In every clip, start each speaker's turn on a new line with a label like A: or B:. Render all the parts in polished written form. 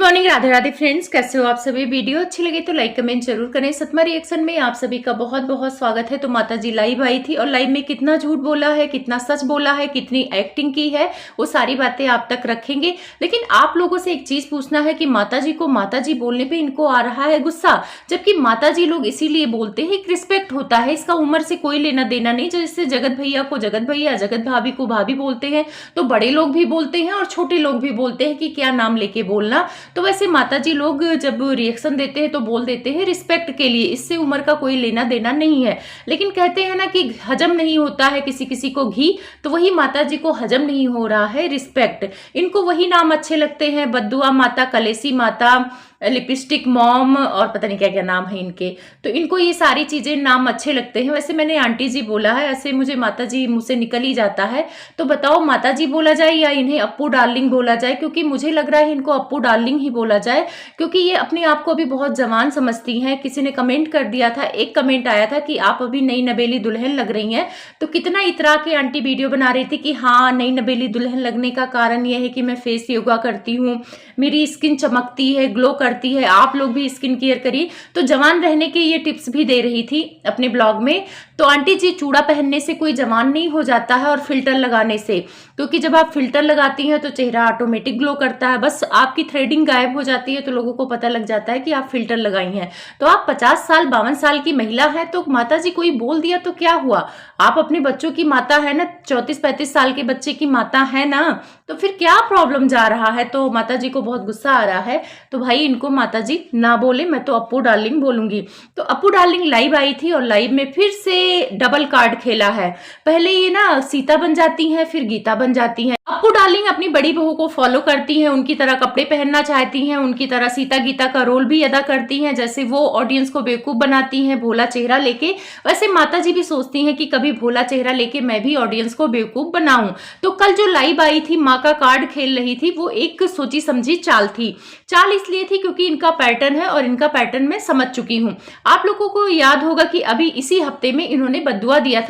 A: Morning, Radhe Radhe friends. कैसे हो आप सभी? वीडियो अच्छी लगी तो लाइक कमेंट जरूर करें। सतमा रिएक्शन में आप सभी का बहुत बहुत स्वागत है। तो माता जी लाइव आई थी और लाइव में कितना झूठ बोला है, कितना सच बोला है, कितनी एक्टिंग की है, वो सारी बातें आप तक रखेंगे। लेकिन आप लोगों से एक चीज पूछना है कि माता जी को माता जी बोलने पे इनको आ रहा है गुस्सा, जबकि माता जी लोग इसीलिए बोलते हैं, एक रिस्पेक्ट होता है, इसका उम्र से कोई लेना देना नहीं। जैसे जगत भैया को जगत भैया, जगत भाभी को भाभी बोलते हैं, तो बड़े लोग भी बोलते हैं और छोटे लोग भी बोलते हैं कि क्या नाम लेके बोलना। तो वैसे माताजी लोग जब रिएक्शन देते हैं तो बोल देते हैं रिस्पेक्ट के लिए, इससे उम्र का कोई लेना देना नहीं है। लेकिन कहते हैं ना कि हजम नहीं होता है किसी किसी को घी, तो वही माताजी को हजम नहीं हो रहा है रिस्पेक्ट। इनको वही नाम अच्छे लगते हैं, बद्दुआ माता, कलेसी माता, लिपस्टिक मॉम और पता नहीं क्या क्या नाम है इनके। तो इनको ये सारी चीजें नाम अच्छे लगते हैं। वैसे मैंने आंटी जी बोला है, ऐसे मुझे माता जी मुंह से निकल ही जाता है। तो बताओ माता जी बोला जाए या इन्हें अप्पू डार्लिंग बोला जाए? क्योंकि मुझे लग रहा है इनको अप्पू डार्लिंग ही बोला जाए, क्योंकि ये अपने आप को अभी बहुत जवान समझती हैं। किसी ने कमेंट कर दिया था, एक कमेंट आया था कि आप अभी नई नबेली दुल्हन लग रही हैं। तो कितना इतरा के आंटी वीडियो बना रही थी कि हाँ, नई नबेली दुल्हन लगने का कारण यह है कि मैं फेस योगा करती हूँ, मेरी स्किन चमकती है, ग्लो करती है, आप लोग भी स्किन केयर करिए। तो जवान रहने के ये टिप्स भी दे रही थी अपने ब्लॉग में। तो आंटी जी, चूड़ा पहनने से कोई जवान नहीं हो जाता है और फिल्टर लगाने से, क्योंकि जब आप फिल्टर लगाती हैं तो चेहरा ऑटोमेटिक ग्लो करता है। बस आपकी थ्रेडिंग गायब हो जाती है तो लोगों को पता लग जाता है कि आप फिल्टर लगाई हैं। तो आप 50 साल 52 साल की महिला है, तो माता जी कोई बोल दिया तो क्या हुआ? आप अपने बच्चों की माता है ना, 34-35 साल के बच्चे की माता है ना, तो फिर क्या प्रॉब्लम जा रहा है? तो माता जी को बहुत गुस्सा आ रहा है। तो भाई इनको माता जी ना बोले, मैं तो अप्पू डार्लिंग बोलूंगी। तो अप्पू डार्लिंग लाइव आई थी और लाइव में फिर से डबल कार्ड खेला है। पहले ये ना सीता बन जाती हैं, फिर गीता बन जाती हैं। अप्पू डार्लिंग अपनी बड़ी बहू को फॉलो करती हैं, उनकी तरह कपड़े पहनना चाहती हैं, उनकी तरह सीता गीता का रोल भी अदा करती हैं। जैसे वो ऑडियंस को बेवकूफ बनाती हैं भोला चेहरा लेके, वैसे माता जी भी सोचती हैं कि कभी भोला चेहरा लेके मैं भी ऑडियंस को बेवकूफ बनाऊं। तो कल जो लाइव आई थी, माँ का कार्ड खेल रही थी, वो एक सोची समझी चाल थी। चाल इसलिए थी क्योंकि इनका पैटर्न है और इनका पैटर्न मैं समझ चुकी हूँ। आप लोगों को याद होगा कि अभी इसी हफ्ते में इन्होंने बद्दुआ दिया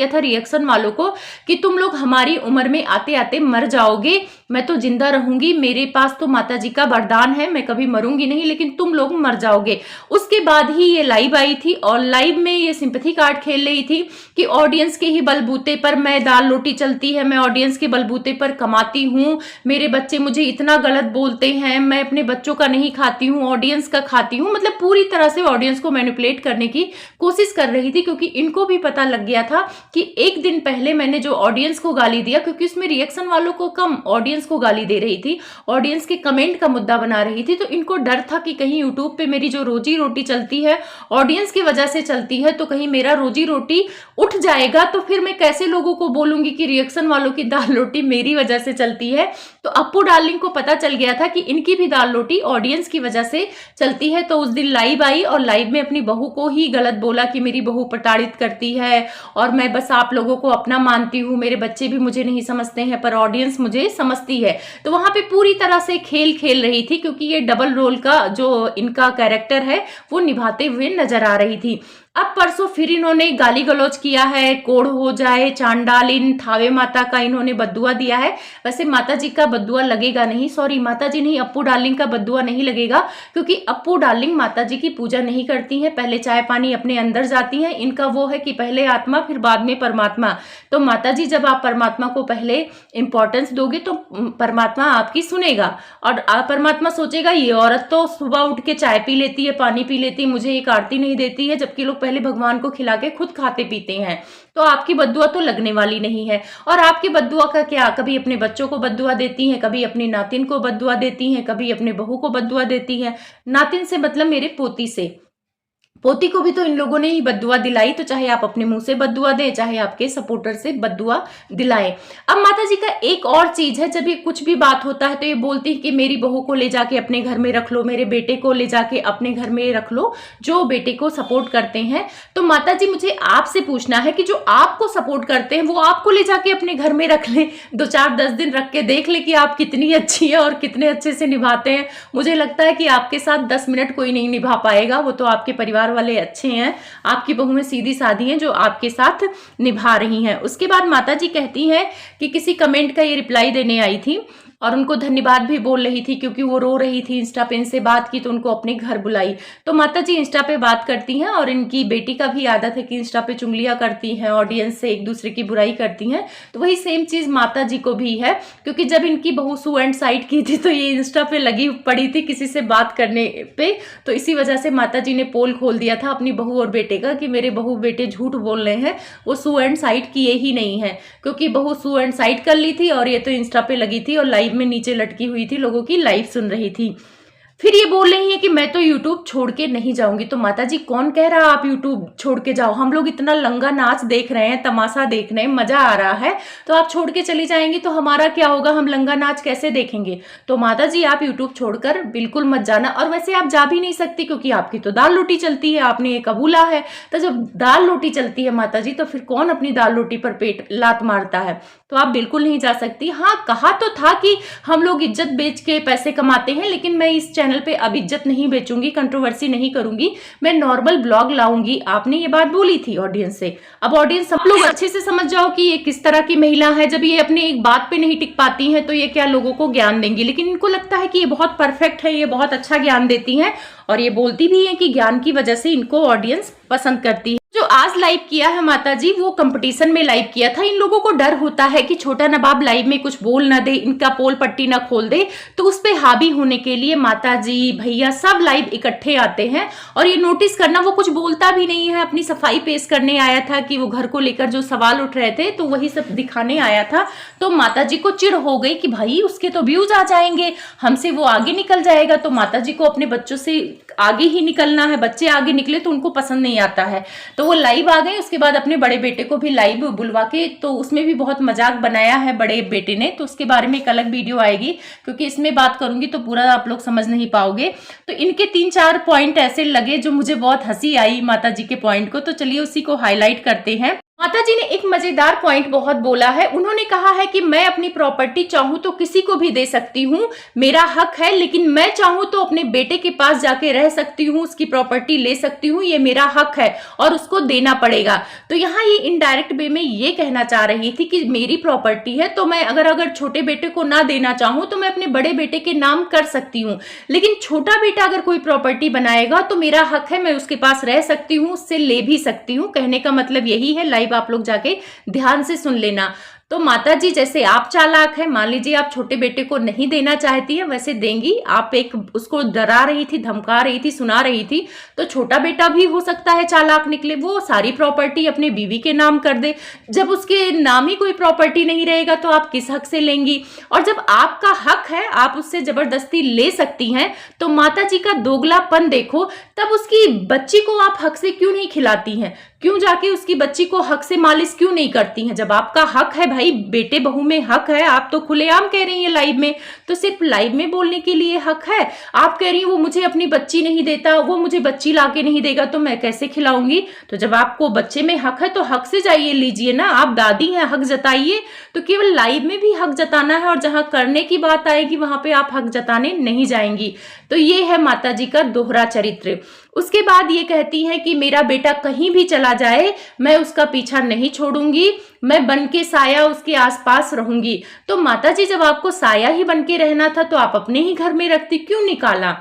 A: था रिएक्शन वालों को कि तुम लोग हमारी उम्र में आते आते मर जाओगे, मैं तो जिंदा रहूंगी, मेरे पास तो माता जी का वरदान है, मैं कभी मरूंगी नहीं, लेकिन तुम लोग मर जाओगे। उसके बाद ही ये लाइव आई थी और लाइव में ये सिंपैथी कार्ड खेल रही थी कि ऑडियंस के ही बलबूते पर मैं दाल रोटी चलती है, मैं ऑडियंस के बलबूते पर कमाती हूँ, मेरे बच्चे मुझे इतना गलत बोलते हैं, मैं अपने बच्चों का नहीं खाती हूँ, ऑडियंस का खाती हूँ। मतलब पूरी तरह से ऑडियंस को मैनिपुलेट करने की कोशिश कर रही थी, क्योंकि इनको भी पता लग गया था कि एक दिन पहले मैंने जो ऑडियंस को गाली दिया, क्योंकि उसमें रिएक्शन वालों को कम, ऑडियंस को गाली दे रही थी, ऑडियंस के कमेंट का मुद्दा बना रही थी। तो इनको डर था कि कहीं यूट्यूब पे मेरी जो रोजी रोटी चलती है ऑडियंस की वजह से चलती है, तो कहीं मेरा रोजी रोटी उठ जाएगा, तो फिर मैं कैसे लोगों को बोलूंगी कि रिएक्शन वालों की दाल रोटी मेरी वजह से चलती है। तो अप्पू डार्लिंग को पता चल गया था कि इनकी भी दाल रोटी ऑडियंस की वजह से चलती है। तो उस दिन लाइव आई और लाइव में अपनी बहू को ही गलत बोला कि मेरी बहू प्रताड़ित करती है और मैं बस आप लोगों को अपना मानती हूँ, मेरे बच्चे भी मुझे नहीं समझते हैं पर ऑडियंस मुझे समझती है। तो वहां पे पूरी तरह से खेल खेल रही थी, क्योंकि ये डबल रोल का जो इनका कैरेक्टर है वो निभाते हुए नजर आ रही थी। अब परसों फिर इन्होंने गाली गलौज किया है, कोढ़ हो जाए, चांडालिन, थावे माता का इन्होंने बद्दुआ दिया है। वैसे माता जी का बद्दुआ लगेगा नहीं, सॉरी माता जी नहीं, अप्पू डार्लिंग का बद्दुआ नहीं लगेगा, क्योंकि अप्पू डार्लिंग माता जी की पूजा नहीं करती हैं, पहले चाय पानी अपने अंदर जाती हैं। इनका वो है कि पहले आत्मा फिर बाद में परमात्मा। तो माता जी, जब आप परमात्मा को पहले इंपॉर्टेंस दोगे तो परमात्मा आपकी सुनेगा और परमात्मा सोचेगा ये औरत तो सुबह उठ के चाय पी लेती है, पानी पी लेती है, मुझे एक आरती नहीं देती है, जबकि लोग पहले भगवान को खिला के खुद खाते पीते हैं। तो आपकी बद्दुआ तो लगने वाली नहीं है। और आपकी बद्दुआ का क्या, कभी अपने बच्चों को बद्दुआ देती हैं, कभी अपनी नातिन को बद्दुआ देती हैं, कभी अपने बहू को बद्दुआ देती हैं। नातिन से मतलब मेरे पोती से, पोती को भी तो इन लोगों ने ही बद्दुआ दिलाई। तो चाहे आप अपने मुंह से बद्दुआ दें, चाहे आपके सपोर्टर से बद्दुआ दिलाएं। अब माता जी का एक और चीज है, जब ये कुछ भी बात होता है तो ये बोलती है कि मेरी बहू को ले जाके अपने घर में रख लो, मेरे बेटे को ले जाके अपने घर में रख लो, जो बेटे को सपोर्ट करते हैं। तो माता जी, मुझे आपसे पूछना है कि जो आपको सपोर्ट करते हैं वो आपको ले जाके अपने घर में रख ले, 2-4-10 दिन रख के देख ले कि आप कितनी अच्छी है और कितने अच्छे से निभाते हैं। मुझे लगता है कि आपके साथ 10 मिनट कोई नहीं निभा पाएगा, वो तो आपके परिवार वाले अच्छे हैं, आपकी बहुएं सीधी साधी हैं जो आपके साथ निभा रही हैं। उसके बाद माता जी कहती हैं कि किसी कमेंट का ये रिप्लाई देने आई थी और उनको धन्यवाद भी बोल रही थी, क्योंकि वो रो रही थी। इंस्टा पे इनसे बात की तो उनको अपने घर बुलाई। तो माता जी इंस्टा पे बात करती हैं, और इनकी बेटी का भी आदत है कि इंस्टा पे चुगलियां करती हैं, ऑडियंस से एक दूसरे की बुराई करती हैं। तो वही सेम चीज माता जी को भी है, क्योंकि जब इनकी बहू सू एंड साइड की थी तो ये इंस्टा पे लगी पड़ी थी किसी से बात करने पे। तो इसी वजह से माता जी ने पोल खोल दिया था अपनी बहू और बेटे का कि मेरे बहू बेटे झूठ बोल रहे हैं, वो सू एंड साइड किए ही नहीं है। क्योंकि बहू सू एंड साइड कर ली थी और ये तो इंस्टा पे लगी थी और लाइव में नीचे लटकी हुई थी, लोगों की लाइव सुन रही थी। फिर ये बोल रही है कि मैं तो यूट्यूब छोड़ के नहीं जाऊंगी। तो माता जी कौन कह रहा आप यूट्यूब छोड़ के जाओ, हम लोग इतना लंगा नाच देख रहे हैं, तमाशा देख रहे हैं, मजा आ रहा है, तो आप छोड़ के चली जाएंगी तो हमारा क्या होगा, हम लंगा नाच कैसे देखेंगे। तो माता जी आप यूट्यूब छोड़कर बिल्कुल मत जाना, और वैसे आप जा भी नहीं सकती क्योंकि आपकी तो दाल रोटी चलती है, आपने ये कबूला है। तो जब दाल रोटी चलती है माता जी, तो फिर कौन अपनी दाल रोटी पर पेट लात मारता है। तो आप बिल्कुल नहीं जा सकती। हाँ, कहा तो था कि हम लोग इज्जत बेच के पैसे कमाते हैं, लेकिन मैं इस चैनल पे अब इज्जत नहीं बेचूंगी, कंट्रोवर्सी नहीं करूंगी, मैं नॉर्मल ब्लॉग लाऊंगी। आपने ये बात बोली थी ऑडियंस से। अब ऑडियंस सब लोग अच्छे से समझ जाओ कि ये किस तरह की महिला है। जब ये अपने एक बात पे नहीं टिक पाती हैं तो ये क्या लोगों को ज्ञान देंगी, लेकिन इनको लगता है कि ये बहुत परफेक्ट है, ये बहुत अच्छा ज्ञान देती हैं, और ये बोलती भी है कि ज्ञान की वजह से इनको ऑडियंस पसंद करती है। जो आज लाइव किया है माता जी, वो कंपटीशन में लाइव किया था। इन लोगों को डर होता है कि छोटा नवाब लाइव में कुछ बोल ना दे, इनका पोल पट्टी ना खोल दे, तो उस पे हावी होने के लिए माता जी भैया सब लाइव इकट्ठे आते हैं। और ये नोटिस करना, वो कुछ बोलता भी नहीं है, अपनी सफाई पेश करने आया था कि वो घर को लेकर जो सवाल उठ रहे थे तो वही सब दिखाने आया था। तो माता जी को चिढ़ हो गई कि भाई उसके तो व्यूज आ जाएंगे, हमसे वो आगे निकल जाएगा। तो माता जी को अपने बच्चों से आगे ही निकलना है, बच्चे आगे निकले तो उनको पसंद नहीं आता है। तो वो लाइव आ गए। उसके बाद अपने बड़े बेटे को भी लाइव बुलवा के, तो उसमें भी बहुत मजाक बनाया है बड़े बेटे ने, तो उसके बारे में एक अलग वीडियो आएगी, क्योंकि इसमें बात करूंगी तो पूरा आप लोग समझ नहीं पाओगे। तो इनके 3-4 पॉइंट ऐसे लगे जो मुझे बहुत हंसी आई माता जी के पॉइंट को, तो चलिए उसी को हाईलाइट करते हैं। माता जी ने एक मजेदार पॉइंट बहुत बोला है। उन्होंने कहा है कि मैं अपनी प्रॉपर्टी चाहूं तो किसी को भी दे सकती हूं, मेरा हक है, लेकिन मैं चाहूं तो अपने बेटे के पास जाके रह सकती हूं, उसकी प्रॉपर्टी ले सकती हूं, ये मेरा हक है और उसको देना पड़ेगा। तो यहाँ ये इनडायरेक्ट वे में ये कहना चाह रही थी कि मेरी प्रॉपर्टी है, तो मैं अगर छोटे बेटे को ना देना चाहूं तो मैं अपने बड़े बेटे के नाम कर सकती हूँ, लेकिन छोटा बेटा अगर कोई प्रॉपर्टी बनाएगा तो मेरा हक है, मैं उसके पास रह सकती हूँ, उससे ले भी सकती हूँ। कहने का मतलब यही है। लाइव आप लोग जाके ध्यान से सुन लेना। तो माता जी जैसे आप चालाक है, मान लीजिए आप छोटे बेटे को नहीं देना चाहती है, वैसे देंगी। आप एक उसको डरा रही थी, धमका रही थी, सुना रही थी, तो छोटा बेटा भी हो सकता है चालाक निकले, वो सारी प्रॉपर्टी अपने बीवी के नाम कर दे। जब उसके नाम ही कोई प्रॉपर्टी नहीं रहेगा तो आप किस हक से लेंगी। और जब आपका हक है, आप उससे जबरदस्ती ले सकती हैं, तो माता जी का दोगलापन देखो। तब उसकी बच्ची को आप हक से क्यों नहीं खिलाती हैं, क्यों जाके उसकी बच्ची को हक से मालिश क्यों नहीं करती हैं। जब आपका हक है भाई, बेटे बहू में हक है, आप तो खुलेआम कह रही हैं लाइव में, तो सिर्फ लाइव में बोलने के लिए हक है। आप कह रही हैं वो मुझे अपनी बच्ची नहीं देता, वो मुझे बच्ची लाके नहीं देगा तो मैं कैसे खिलाऊंगी। तो जब आपको बच्चे में हक है तो हक से जाइए, लीजिए ना, आप दादी हैं, हक जताइए। तो केवल लाइव में भी हक जताना है और जहां करने की बात आएगी वहां पे आप हक जताने नहीं जाएंगी। तो ये है माता जी का दोहरा चरित्र। उसके बाद ये कहती है कि मेरा बेटा कहीं भी चला जाए मैं उसका पीछा नहीं छोड़ूंगी, मैं बन के साया उसके आसपास रहूंगी। तो माता जी जब आपको साया ही बन के रहना था तो आप अपने ही घर में रखती, क्यों निकाला,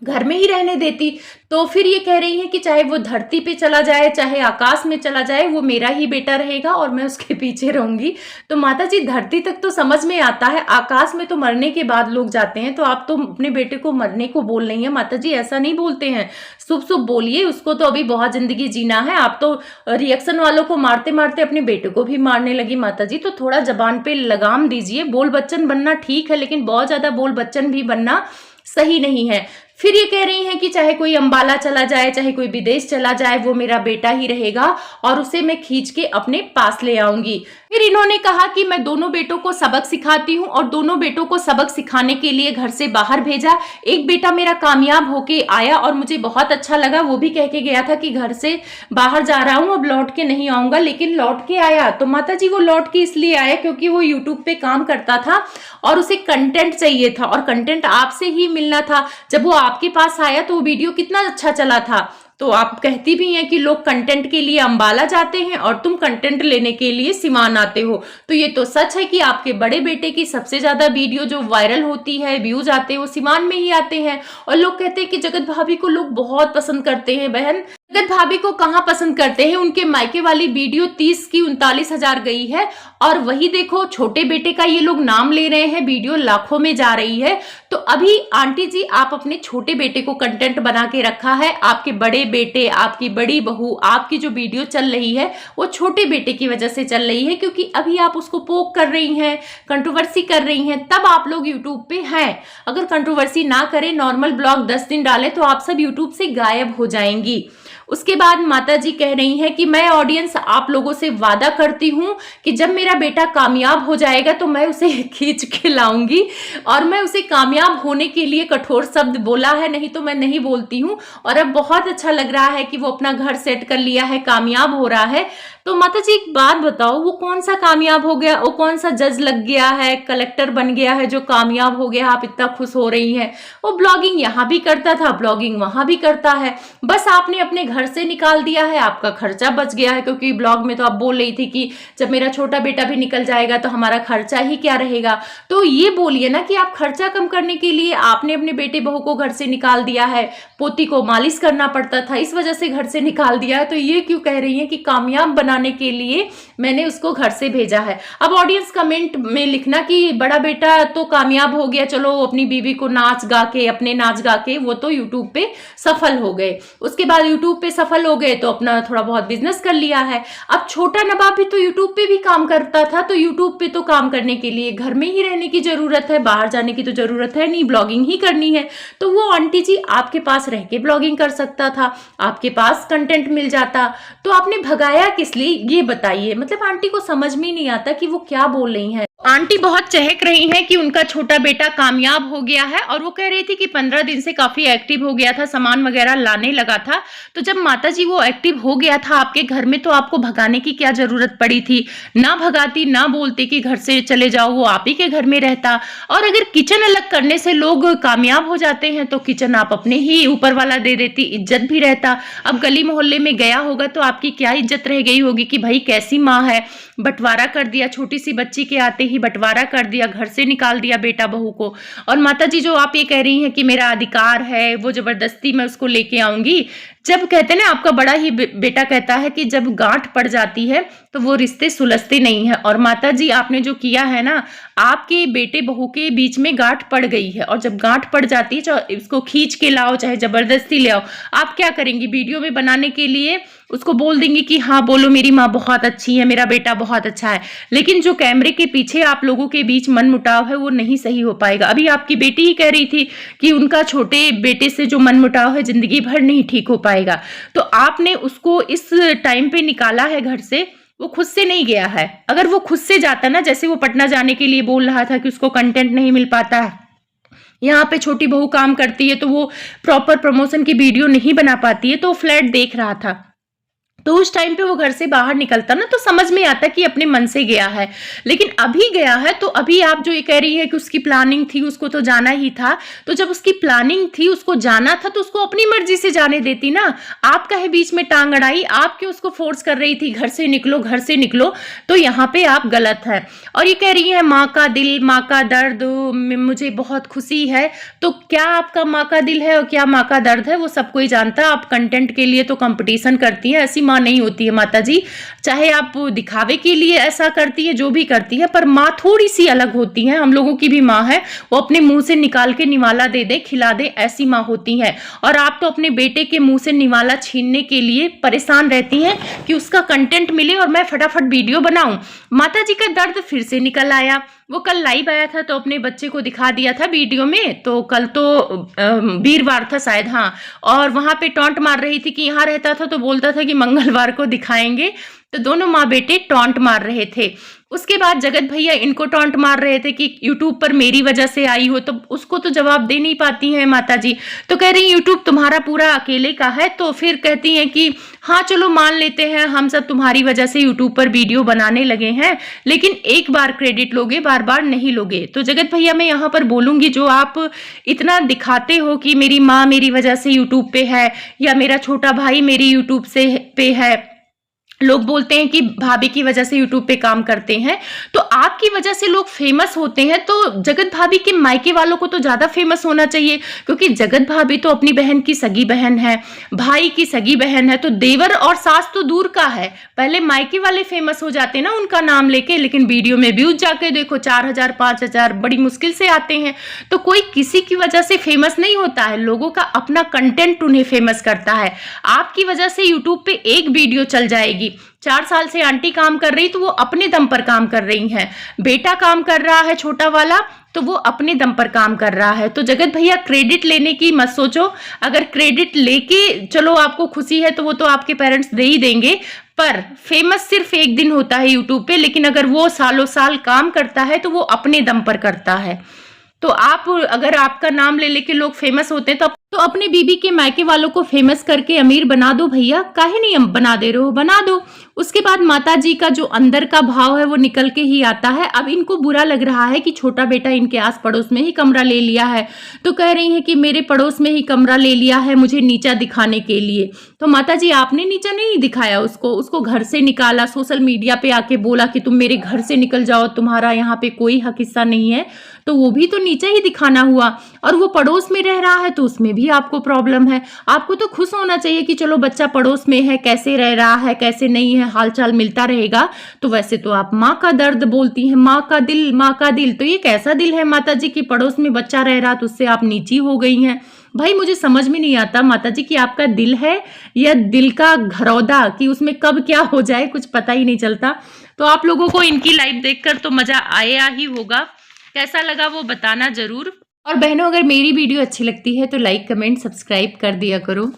A: घर में ही रहने देती। तो फिर ये कह रही है कि चाहे वो धरती पे चला जाए, चाहे आकाश में चला जाए, वो मेरा ही बेटा रहेगा और मैं उसके पीछे रहूंगी। तो माता जी धरती तक तो समझ में आता है, आकाश में तो मरने के बाद लोग जाते हैं। तो आप तो अपने बेटे को मरने को बोल रही हैं। माता जी ऐसा नहीं बोलते हैं, शुभ शुभ बोलिए, उसको तो अभी बहुत जिंदगी जीना है। आप तो रिएक्शन वालों को मारते मारते अपने बेटे को भी मारने लगी माता जी। तो थोड़ा जबान पे लगाम दीजिए। बोल बच्चन बनना ठीक है, लेकिन बहुत ज्यादा बोल बच्चन भी बनना सही नहीं है। फिर ये कह रही हैं कि चाहे कोई अंबाला चला जाए, चाहे कोई विदेश चला जाए, वो मेरा बेटा ही रहेगा और उसे मैं खींच के अपने पास ले आऊंगी। फिर इन्होंने कहा कि मैं दोनों बेटों को सबक सिखाती हूँ और दोनों बेटों को सबक सिखाने के लिए घर से बाहर भेजा। एक बेटा मेरा कामयाब होके आया और मुझे बहुत अच्छा लगा, वो भी कह के गया था कि घर से बाहर जा रहा हूँ, अब लौट के नहीं आऊंगा, लेकिन लौट के आया। तो माता जी वो लौट के इसलिए आया क्योंकि वो यूट्यूब पे काम करता था और उसे कंटेंट चाहिए था और कंटेंट आपसे ही मिलना था। जब वो आपके पास आया तो वो वीडियो कितना अच्छा चला था, तो आप कहती भी हैं कि लोग कंटेंट के लिए अंबाला जाते हैं और तुम कंटेंट लेने के लिए सिवान आते हो। तो ये तो सच है कि आपके बड़े बेटे की सबसे ज्यादा वीडियो जो वायरल होती है, व्यूज आते हैं, वो सिवान में ही आते हैं। और लोग कहते हैं कि जगत भाभी को लोग बहुत पसंद करते हैं। बहन, जगत भाभी को कहाँ पसंद करते हैं? उनके मायके वाली वीडियो 30 की 39,000 गई है, और वही देखो छोटे बेटे का ये लोग नाम ले रहे हैं, वीडियो लाखों में जा रही है। तो अभी आंटी जी, आप अपने छोटे बेटे को कंटेंट बना के रखा है। आपके बड़े बेटे, आपकी बड़ी बहू, आपकी जो वीडियो चल रही है वो छोटे बेटे की वजह से चल रही है, क्योंकि अभी आप उसको पोक कर रही हैं, कंट्रोवर्सी कर रही हैं, तब आप लोग यूट्यूब पे हैं। अगर कंट्रोवर्सी ना करें, नॉर्मल ब्लॉग 10 दिन डालें, तो आप सब यूट्यूब से गायब हो जाएंगी। उसके बाद माता जी कह रही हैं कि मैं ऑडियंस आप लोगों से वादा करती हूं कि जब मेरा बेटा कामयाब हो जाएगा तो मैं उसे खींच के लाऊंगी, और मैं उसे कामयाब होने के लिए कठोर शब्द बोला है, नहीं तो मैं नहीं बोलती हूं। और अब बहुत अच्छा लग रहा है कि वो अपना घर सेट कर लिया है, कामयाब हो रहा है। तो माता जी एक बात बताओ, वो कौन सा कामयाब हो गया? वो कौन सा जज लग गया है, कलेक्टर बन गया है जो कामयाब हो गया? आप इतना खुश हो रही हैं। वो ब्लॉगिंग यहाँ भी करता था, ब्लॉगिंग वहां भी करता है, बस आपने अपने घर से निकाल दिया है, आपका खर्चा बच गया है। क्योंकि ब्लॉग में तो आप बोल रही थी कि जब मेरा छोटा बेटा भी निकल जाएगा तो हमारा खर्चा ही क्या रहेगा। तो ये बोलिए ना कि आप खर्चा कम करने के लिए आपने अपने बेटे बहू को घर से निकाल दिया है, पोती को मालिश करना पड़ता था, इस वजह से घर से निकाल दिया है। तो ये क्यों कह रही है कि कामयाब बनाने के लिए मैंने उसको घर से भेजा है? अब ऑडियंस कमेंट में लिखना कि बड़ा बेटा तो कामयाब हो गया, चलो अपनी बीवी को नाच गा के, अपने नाच गा के वो तो यूट्यूब पे सफल हो गए। उसके बाद यूट्यूब पे सफल हो गए तो अपना थोड़ा बहुत बिजनेस कर लिया है। अब छोटा नवाब भी तो यूट्यूब पे भी काम करता था, तो यूट्यूब पे तो काम करने के लिए घर में ही रहने की जरूरत है, बाहर जाने की तो जरूरत है नहीं, ब्लॉगिंग ही करनी है। तो वो आंटी जी आपके पास रह के ब्लॉगिंग कर सकता था, आपके पास कंटेंट मिल जाता। तो आपने भगाया किस लिए, ये बताइए। मतलब आंटी को समझ में नहीं आता कि वो क्या बोल रही हैं। आंटी बहुत चहक रही हैं कि उनका छोटा बेटा कामयाब हो गया है, और वो कह रही थी कि 15 दिन से काफी एक्टिव हो गया था, सामान वगैरह लाने लगा था। तो जब माता जी वो एक्टिव हो गया था आपके घर में, तो आपको भगाने की क्या जरूरत पड़ी थी? ना भगाती, ना बोलते कि घर से चले जाओ, वो आप ही के घर में रहता। और अगर किचन अलग करने से लोग कामयाब हो जाते हैं तो किचन आप अपने ही ऊपर वाला दे देती, इज्जत भी रहता। अब गली मोहल्ले में गया होगा तो आपकी क्या इज्जत रह गई होगी कि भाई कैसी माँ है, बंटवारा कर दिया, छोटी सी बच्ची के आते ही बंटवारा कर दिया, घर से निकाल दिया बेटा बहू को। और माता जी जो आप ये कह रही हैं कि मेरा अधिकार है, वो जबरदस्ती मैं उसको लेके आऊंगी, जब कहते हैं ना, आपका बड़ा ही बेटा कहता है कि जब गांठ पड़ जाती है तो वो रिश्ते सुलझते नहीं है। और माता जी आपने जो किया है ना, आपके बेटे बहू के बीच में गांठ पड़ गई है, और जब गांठ पड़ जाती है चाहे उसको खींच के लाओ चाहे जबरदस्ती ले आओ, आप क्या करेंगी? वीडियो में बनाने के लिए उसको बोल देंगी कि हाँ बोलो मेरी माँ बहुत अच्छी है, मेरा बेटा बहुत अच्छा है, लेकिन जो कैमरे के पीछे आप लोगों के बीच मनमुटाव है वो नहीं सही हो पाएगा। अभी आपकी बेटी ही कह रही थी कि उनका छोटे बेटे से जो मनमुटाव है जिंदगी भर नहीं ठीक हो पाएगा। तो आपने उसको इस टाइम पे निकाला है घर से, वो खुद से नहीं गया है। अगर वो खुद से जाता ना, जैसे वो पटना जाने के लिए बोल रहा था कि उसको कंटेंट नहीं मिल पाता है, यहाँ पे छोटी बहू काम करती है तो वो प्रॉपर प्रमोशन की वीडियो नहीं बना पाती है, तो फ्लैट देख रहा था, तो उस टाइम पे वो घर से बाहर निकलता ना तो समझ में आता कि अपने मन से गया है। लेकिन अभी गया है तो अभी आप जो ये कह रही है कि उसकी प्लानिंग थी, उसको तो जाना ही था, तो जब उसकी प्लानिंग थी, उसको जाना था, तो उसको अपनी मर्जी से जाने देती ना। आप कहे बीच में टांग अड़ाई, आप क्यों उसको फोर्स कर रही थी घर से निकलो, घर से निकलो? तो यहाँ पे आप गलत है। और ये कह रही है माँ का दिल, माँ का दर्द, मुझे बहुत खुशी है। तो क्या आपका माँ का दिल है और क्या माँ का दर्द है वो सब कोई जानता है। आप कंटेंट के लिए तो कंपटीशन करती है, ऐसी नहीं होती है माता जी। चाहे आप दिखावे के लिए ऐसा करती है, जो भी करती है, पर माँ थोड़ी सी अलग होती है। हम लोगों की भी माँ है, वो अपने मुंह से निकाल के निवाला दे दे, खिला दे, ऐसी माँ होती है। और आप तो अपने बेटे के मुंह से निवाला छीनने के लिए परेशान रहती हैं कि उसका कंटेंट मिले और मैं फटाफट वीडियो बनाऊं। माता जी का दर्द फिर से निकल आया। वो कल लाइव आया था तो अपने बच्चे को दिखा दिया था वीडियो में, तो कल तो वीरवार था शायद, हाँ, और वहां पे टॉन्ट मार रही थी कि यहाँ रहता था तो बोलता था कि मंगलवार को दिखाएंगे। तो दोनों माँ बेटे टॉन्ट मार रहे थे। उसके बाद जगत भैया इनको टॉन्ट मार रहे थे कि यूट्यूब पर मेरी वजह से आई हो, तो उसको तो जवाब दे नहीं पाती हैं माता जी। तो कह रही यूट्यूब तुम्हारा पूरा अकेले का है। तो फिर कहती हैं कि हाँ चलो मान लेते हैं, हम सब तुम्हारी वजह से यूट्यूब पर वीडियो बनाने लगे हैं, लेकिन एक बार क्रेडिट लोगे, बार बार नहीं लोगे। तो जगत भैया मैं यहाँ पर बोलूंगी, जो आप इतना दिखाते हो कि मेरी माँ मेरी वजह से यूट्यूब पे है या मेरा छोटा भाई मेरी यूट्यूब से पे है, लोग बोलते हैं कि भाभी की वजह से यूट्यूब पे काम करते हैं, तो आपकी वजह से लोग फेमस होते हैं। तो जगत भाभी के मायके वालों को तो ज्यादा फेमस होना चाहिए, क्योंकि जगत भाभी तो अपनी बहन की सगी बहन है, भाई की सगी बहन है। तो देवर और सास तो दूर का है, पहले मायके वाले फेमस हो जाते ना उनका नाम लेके। लेकिन वीडियो में व्यूज जाके देखो 4,000 5,000 बड़ी मुश्किल से आते हैं। तो कोई किसी की वजह से फेमस नहीं होता है, लोगों का अपना कंटेंट उन्हें फेमस करता है। आपकी वजह से यूट्यूब पे एक वीडियो चल जाएगी। 4 साल से आंटी काम कर रही, तो वो अपने दम पर काम कर रही हैं। बेटा काम कर रहा है छोटा वाला, तो वो अपने दम पर काम कर रहा है। तो जगत भैया क्रेडिट लेने की मत सोचो। अगर क्रेडिट लेके चलो आपको खुशी है तो वो तो आपके पेरेंट्स दे ही देंगे, पर फेमस सिर्फ एक दिन होता है यूट्यूब पे। लेकिन अगर वो सालों साल काम करता है तो वो अपने दम पर करता है। तो आप अगर आपका नाम ले लेके लोग फेमस होते हैं तो अपने बीबी के मायके वालों को फेमस करके अमीर बना दो भैया, काहे नहीं बना दे रहे हो, बना दो। उसके बाद माता जी का जो अंदर का भाव है वो निकल के ही आता है। अब इनको बुरा लग रहा है कि छोटा बेटा इनके आस पड़ोस में ही कमरा ले लिया है, तो कह रही है कि मेरे पड़ोस में ही कमरा ले लिया है मुझे नीचा दिखाने के लिए। तो माता जी आपने नीचा नहीं दिखाया उसको घर से निकाला, सोशल मीडिया पे आके बोला कि तुम मेरे घर से निकल जाओ, तुम्हारा यहाँ पे कोई हक हिस्सा नहीं है, तो वो भी तो नीचा ही दिखाना हुआ। और वो पड़ोस में रह रहा है तो उसमें भी आपको प्रॉब्लम है। आपको तो खुश होना चाहिए कि चलो बच्चा पड़ोस में है, कैसे रह रहा है कैसे नहीं है, हालचाल मिलता रहेगा। तो वैसे तो आप माँ का दर्द बोलती हैं, माँ का दिल माँ का दिल। तो ये कैसा दिल है माता जी कि पड़ोस में बच्चा रह रहा तो उससे आप नीची हो गई हैं। भाई मुझे समझ में नहीं आता माता जी कि आपका दिल है या दिल का घरौदा, कि उसमें कब क्या हो जाए कुछ पता ही नहीं चलता। तो आप लोगों को इनकी लाइफ देखकर तो मजा आया ही होगा, कैसा लगा वो बताना जरूर। और बहनों अगर मेरी वीडियो अच्छी लगती है तो लाइक कमेंट सब्सक्राइब कर दिया करो।